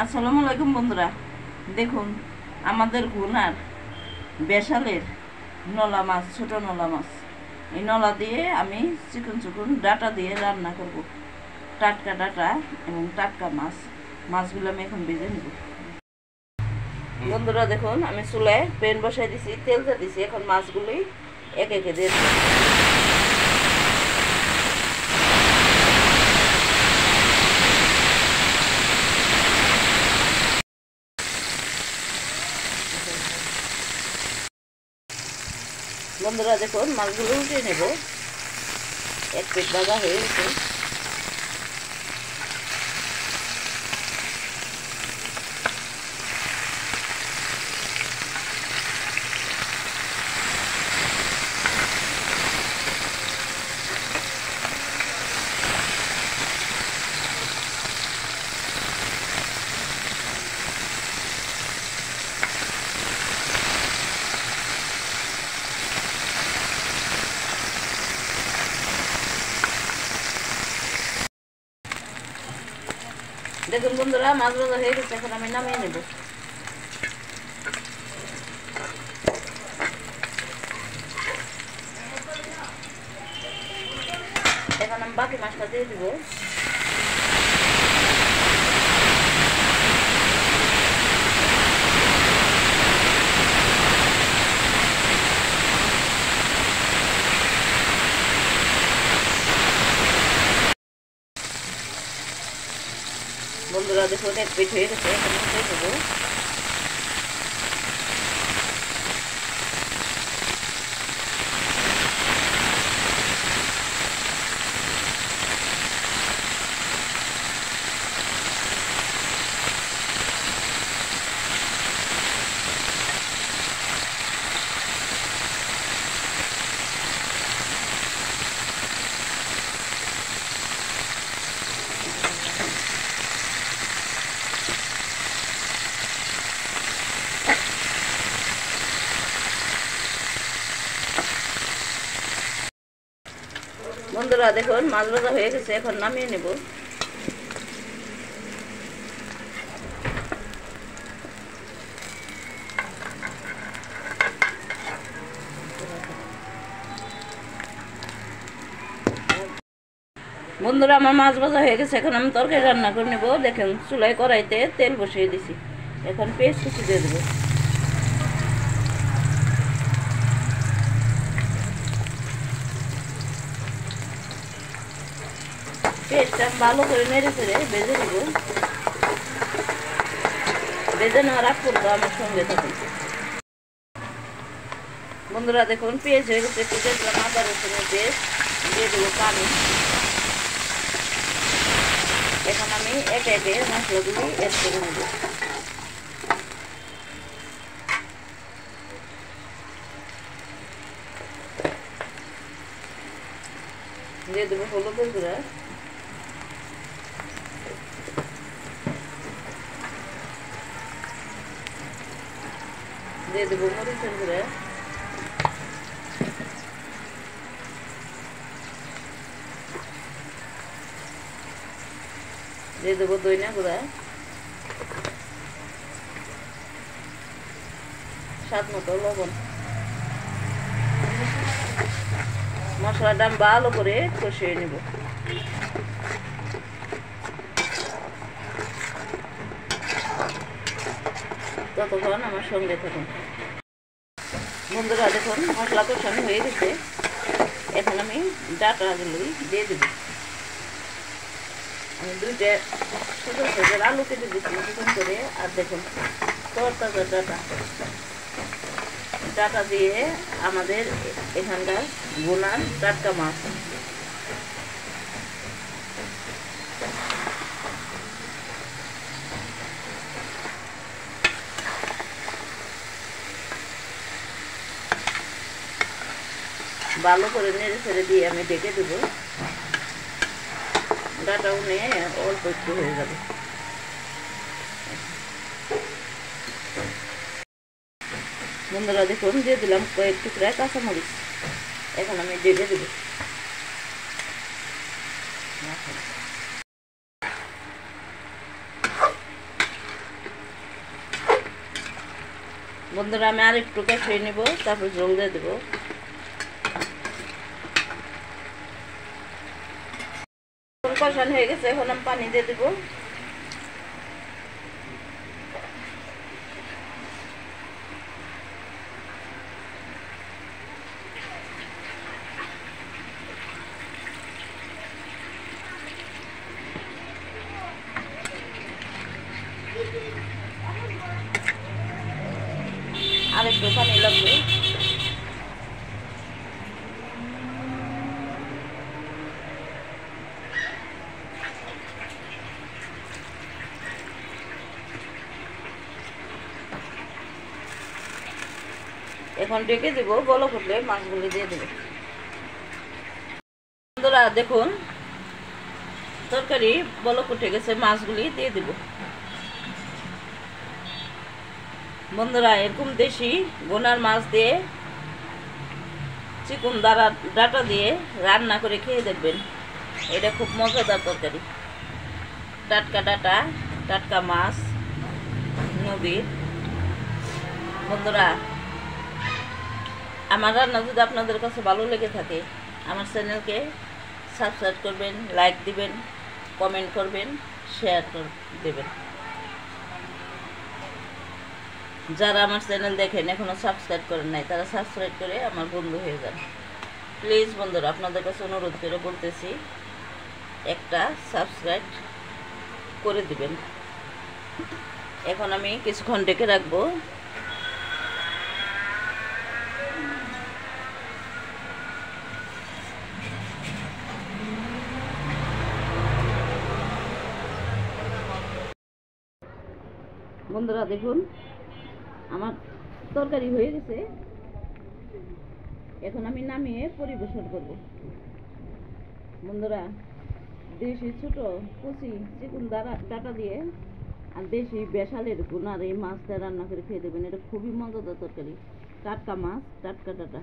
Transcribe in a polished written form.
আসসালামু আলাইকুম বন্ধুরা, দেখুন আমাদের গুনার বেশালের নলা মাছ, ছোট নলা মাছ। এই নলা দিয়ে আমি চিকন চিকন ডাটা দিয়ে রান্না করব। টাটকা ডাটা এবং টাটকা মাছ, মাছগুলো আমি এখন ভেজে নেব। বন্ধুরা দেখুন, আমি চুলায় প্যান বসাই দিছি, তেল দিছি। এখন মাছগুলি একে একে দিয়ে দেব। বন্ধুরা দেখুন, মাছগুলো উঠিয়ে নেব। এক পিঠ ভাজা হয়ে গেছে। দেখুন বন্ধুরা, মাছ ভাজা হয়ে গেছে। এখন আমি নামিয়ে নেব। এখন আমি বাকি মাছটা দিয়ে দিব। বন্ধুরা দেখুন, এক পিঠ হয়ে গেছে। এখন দিয়ে দেবো। বন্ধুরা দেখুন, মাছ ভাজা হয়ে গেছে। এখন নামিয়ে নেব। বন্ধুরা আমার মাছ ভাজা হয়ে গেছে। এখন আমি তরকারি রান্না করে নেব। দেখেন, চুলাই কড়াইতে তেল বসিয়ে দিছি। এখন পেঁয়াজ কুচি দিয়ে দেবো। পেঁয়াজটা ভালো করে নেড়ে ফেড়ে ভেজে নেব। ভেজে নেওয়ার আগ পর্যন্ত আমার সঙ্গে থাকুন। বন্ধুরা দেখুন, পেঁয়াজ হয়ে গেছে। একটু দেখলাম আদা রসুনের পেস্ট দিয়ে দেবো, পানি। এখন আমি একে একে মশলাগুলি অ্যাড করে নেব। দিয়ে দেবো হলুদের গুঁড়া, দিয়ে দেবো মরিচের গুঁড়া, দিয়ে দেবো ধনিয়া গুঁড়া, স্বাদ মতো লবণ। মশলাটা আমি ভালো করে কষিয়ে নেব। ততক্ষণ আমার সঙ্গে থাকুন। বন্ধুরা দেখুন, মশলা কষানো হয়ে গেছে। এখন আমি ডাটাগুলি দিয়ে দেব। আমি দুইটা ছোট সাইজের আলু কেটে দিচ্ছি চিকন করে। আর দেখুন, তরতাজা ডাটা। ডাটা দিয়ে আমাদের এখানকার বোনার টাটকা মাছ। ভালো করে নেড়ে ছেড়ে দিয়ে আমি ঢেকে দেবো। ডাটা উনে অল্প একটু হয়ে যাবে। বন্ধুরা দেখুন, দিয়ে দিলাম কয়েক টুকরা কাঁচামরিচ। এখন আমি ঢেকে দেবো। বন্ধুরা আমি আর একটু কষিয়ে নেব, তারপর জল দিয়ে দেবো। কষানো হয়ে গেছে, এখন আমি পানি দিয়ে দেবো। আর একটু পানি লাগবে। এখন ঢেকে দেবো, বলক উঠলে মাছগুলি দিয়ে দেবো। বন্ধুরা দেখুন তরকারি বলক উঠে গেছে, মাছগুলি দিয়ে দেব। বন্ধুরা এরকম দেশি গোনার মাছ দিয়ে চিকন ডাটা দিয়ে রান্না করে খেয়ে দেখবেন, এটা খুব মজাদার তরকারি। টাটকা ডাটা, টাটকা মাছ নদীর। বন্ধুরা আমার রান্না যদি আপনাদের কাছে ভালো লেগে থাকে, আমার চ্যানেলকে সাবস্ক্রাইব করবেন, লাইক দিবেন, কমেন্ট করবেন, শেয়ার দেবেন। যারা আমার চ্যানেল দেখেন এখনও সাবস্ক্রাইব করেন নাই, তারা সাবস্ক্রাইব করে আমার বন্ধু হয়ে যান। প্লিজ বন্ধুরা আপনাদের কাছে অনুরোধ করে বলতেছি, একটা সাবস্ক্রাইব করে দিবেন। এখন আমি কিছুক্ষণ ঢেকে রাখবো। বন্ধুরা দেখুন আমার তরকারি হয়ে গেছে, এখন আমি নামিয়ে পরিবেশন করব। বন্ধুরা দেশি ছোট কচি চিকন ডাটা দিয়ে আর দেশি বেশালের গুনার এই মাছটা রান্না করে খেয়ে দেবেন, এটা খুবই মজাদার তরকারি। টাটকা মাছ, টাটকা ডাটা।